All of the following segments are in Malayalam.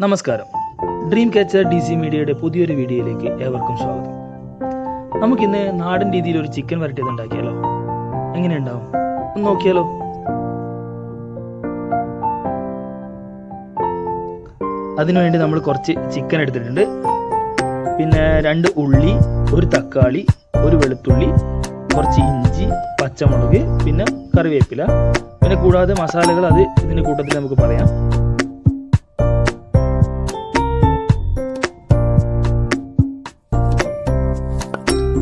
നമസ്കാരം. ഡ്രീം ക്യാച്ചർ DC മീഡിയയുടെ പുതിയൊരു വീഡിയോയിലേക്ക് ഏവർക്കും സ്വാഗതം. നമുക്കിന്ന് നാടൻ രീതിയിൽ ഒരു ചിക്കൻ വരട്ടിയത് ഉണ്ടാക്കിയാലോ? എങ്ങനെയുണ്ടാവും? ഒന്ന് നോക്കിയാലോ? അതിനുവേണ്ടി നമ്മൾ കുറച്ച് ചിക്കൻ എടുത്തിട്ടുണ്ട്. പിന്നെ 2 ഉള്ളി, ഒരു തക്കാളി, ഒരു വെളുത്തുള്ളി, കുറച്ച് ഇഞ്ചി, പച്ചമുളക്, പിന്നെ കറിവേപ്പില, പിന്നെ കൂടാതെ മസാലകൾ അത് ഇതിൻ്റെ കൂട്ടത്തിൽ നമുക്ക് പറയാം.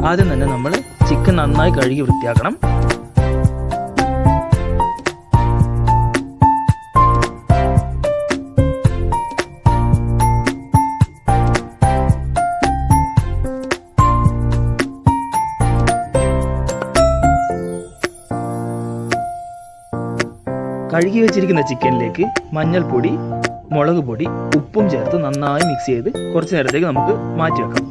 ആദ്യം തന്നെ നമ്മൾ ചിക്കൻ നന്നായി കഴുകി വൃത്തിയാക്കണം. കഴുകി വെച്ചിരിക്കുന്ന ചിക്കനിലേക്ക് മഞ്ഞൾപ്പൊടി, മുളക് പൊടി, ഉപ്പും ചേർത്ത് നന്നായി മിക്സ് ചെയ്ത് കുറച്ച് നേരത്തേക്ക് നമുക്ക് മാറ്റി വെക്കാം.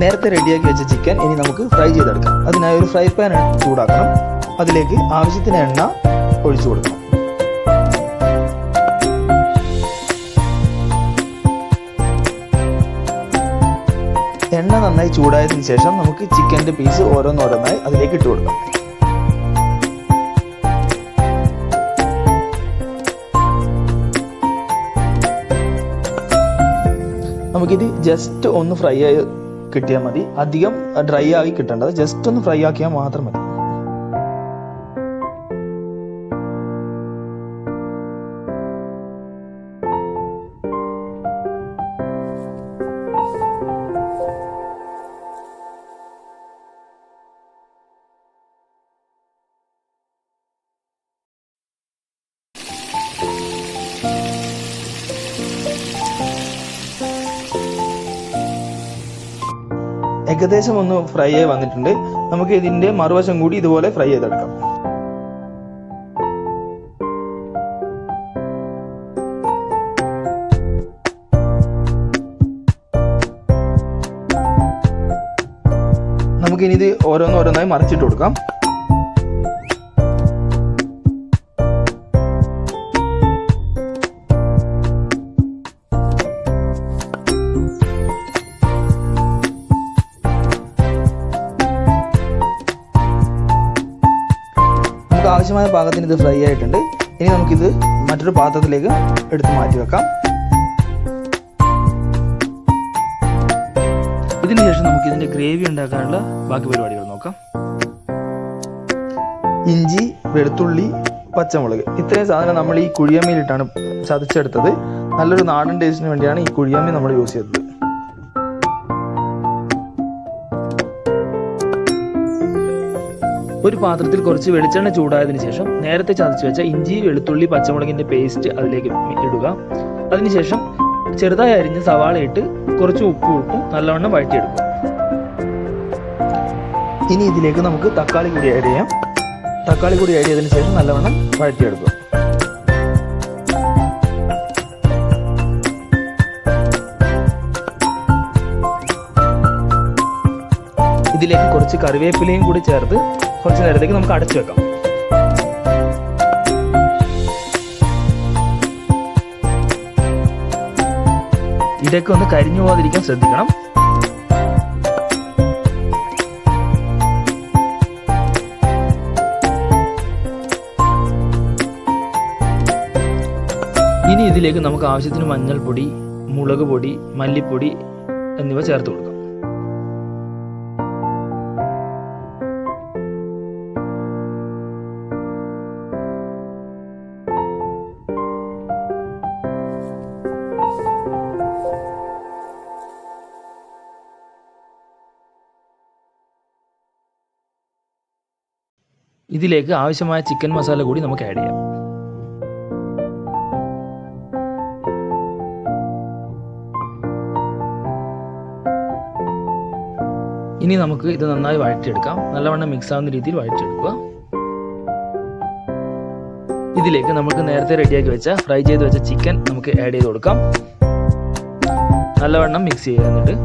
നേരത്തെ റെഡിയാക്കി വെച്ച ചിക്കൻ ഇനി നമുക്ക് ഫ്രൈ ചെയ്തെടുക്കാം. അതിനായി ഒരു ഫ്രൈ പാൻ ചൂടാക്കണം. അതിലേക്ക് ആവശ്യത്തിന് എണ്ണ ഒഴിച്ചു കൊടുക്കണം. എണ്ണ നന്നായി ചൂടായതിനു ശേഷം നമുക്ക് ചിക്കൻ്റെ പീസ് ഓരോന്നോരോന്നായി അതിലേക്ക് ഇട്ട് കൊടുക്കാം. നമുക്കിത് ജസ്റ്റ് ഒന്ന് ഫ്രൈ ആയി കിട്ടിയാൽ മതി. അധികം ഡ്രൈ ആയി കിട്ടേണ്ടത്, ജസ്റ്റ് ഒന്ന് ഫ്രൈ ആക്കിയാൽ മാത്രം മതി. ഏകദേശം ഒന്ന് ഫ്രൈ ആയി വന്നിട്ടുണ്ട്. നമുക്ക് ഇതിന്റെ മറുവശം കൂടി ഇതുപോലെ ഫ്രൈ ചെയ്തെടുക്കാം. നമുക്കിനി ഇത് ഓരോന്നോരോന്നായി മറിച്ചിട്ട് കൊടുക്കാം. ആവശ്യമായ പാകത്തിന് ഇത് ഫ്രൈ ആയിട്ടുണ്ട്. ഇനി നമുക്കിത് മറ്റൊരു പാത്രത്തിലേക്ക് എടുത്ത് മാറ്റി വെക്കാം. ഇതിനുശേഷം നമുക്ക് ഇതിന്റെ ഗ്രേവി ഉണ്ടാക്കാനുള്ള ബാക്കി പരിപാടികൾ നോക്കാം. ഇഞ്ചി, വെളുത്തുള്ളി, പച്ചമുളക്, ഇത്രയും സാധനം നമ്മൾ ഈ കുഴിയമ്മയിലിട്ടാണ് ചതച്ചെടുത്തത്. നല്ലൊരു നാടൻ ടേസ്റ്റിന് വേണ്ടിയാണ് ഈ കുഴിയമ്മ നമ്മൾ യൂസ് ചെയ്തത്. ഒരു പാത്രത്തിൽ കുറച്ച് വെളിച്ചെണ്ണ ചൂടായതിനു ശേഷം നേരത്തെ ചതച്ച് വെച്ച ഇഞ്ചി, വെളുത്തുള്ളി, പച്ചമുളകിന്റെ പേസ്റ്റ് അതിലേക്ക് ഇടുക. അതിനുശേഷം ചെറുതായി അരിഞ്ഞ സവാള ഇട്ട് കുറച്ച് ഉപ്പ് ഇട്ട് നല്ലവണ്ണം വഴറ്റിയെടുക്കുക. ഇനി ഇതിലേക്ക് നമുക്ക് തക്കാളി കൂടി ആഡ് ചെയ്യാം. തക്കാളി കൂടി ആഡ് ചെയ്തതിനു ശേഷം നല്ലവണ്ണം വഴറ്റിയെടുക്കുക. ഇതിലേക്ക് കുറച്ച് കറിവേപ്പിലയും കൂടി ചേർത്ത് കുറച്ച് നേരത്തേക്ക് നമുക്ക് അടച്ചു വെക്കാം. ഇതൊക്കെ ഒന്ന് കരിഞ്ഞു പോകാതിരിക്കാൻ ശ്രദ്ധിക്കണം. ഇനി ഇതിലേക്ക് നമുക്ക് ആവശ്യത്തിന് മഞ്ഞൾപ്പൊടി, മുളക് പൊടി, മല്ലിപ്പൊടി എന്നിവ ചേർത്ത് കൊടുക്കാം. ഇതിലേക്ക് ആവശ്യമായ ചിക്കൻ മസാല കൂടി നമുക്ക് ആഡ് ചെയ്യാം. ഇനി നമുക്ക് ഇത് നന്നായി വഴറ്റിയെടുക്കാം. നല്ലവണ്ണം മിക്സ് ആവുന്ന രീതിയിൽ വഴറ്റിയെടുക്കുക. ഇതിലേക്ക് നമുക്ക് നേരത്തെ റെഡിയാക്കി വെച്ച ഫ്രൈ ചെയ്ത് വെച്ച ചിക്കൻ നമുക്ക് ആഡ് ചെയ്ത് കൊടുക്കാം. നല്ലവണ്ണം മിക്സ് ചെയ്യുക. എന്നിട്ട്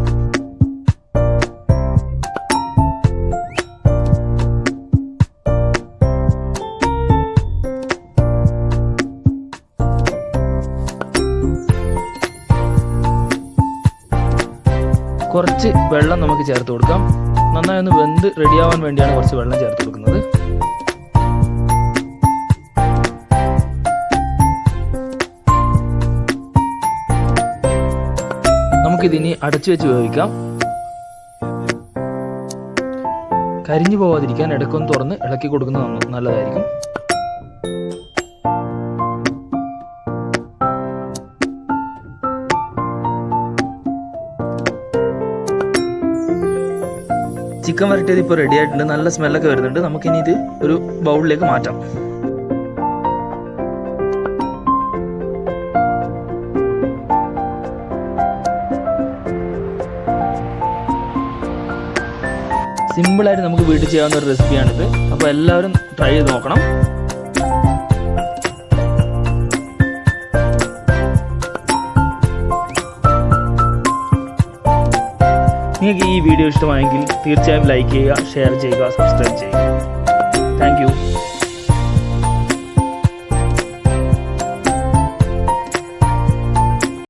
കുറച്ച് വെള്ളം നമുക്ക് ചേർത്ത് കൊടുക്കാം. നന്നായി ഒന്ന് വെന്ത് റെഡിയാവാൻ വേണ്ടിയാണ് കുറച്ച് വെള്ളം ചേർത്ത് കൊടുക്കുന്നത്. നമുക്കിതിനി അടച്ചു വെച്ച് വേവിക്കാം. കരിഞ്ഞു പോവാതിരിക്കാൻ ഇടയ്ക്കൊന്ന് തുറന്ന് ഇളക്കി കൊടുക്കുന്നത് നല്ലതായിരിക്കും. ചിക്കൻ വരട്ടിയത് ഇപ്പോൾ റെഡി ആയിട്ടുണ്ട്. നല്ല സ്മെല്ലൊക്കെ വരുന്നുണ്ട്. നമുക്കിനി ഇത് ഒരു ബൗളിലേക്ക് മാറ്റാം. സിമ്പിളായിട്ട് നമുക്ക് വീട്ടിൽ ചെയ്യാവുന്ന ഒരു റെസിപ്പിയാണിത്. അപ്പോൾ എല്ലാവരും ട്രൈ ചെയ്ത് നോക്കണം. നിങ്ങൾക്ക് ഈ വീഡിയോ ഇഷ്ടമായെങ്കിൽ തീർച്ചയായും ലൈക്ക് ചെയ്യുക, ഷെയർ ചെയ്യുക, സബ്സ്ക്രൈബ് ചെയ്യുക. Thank you.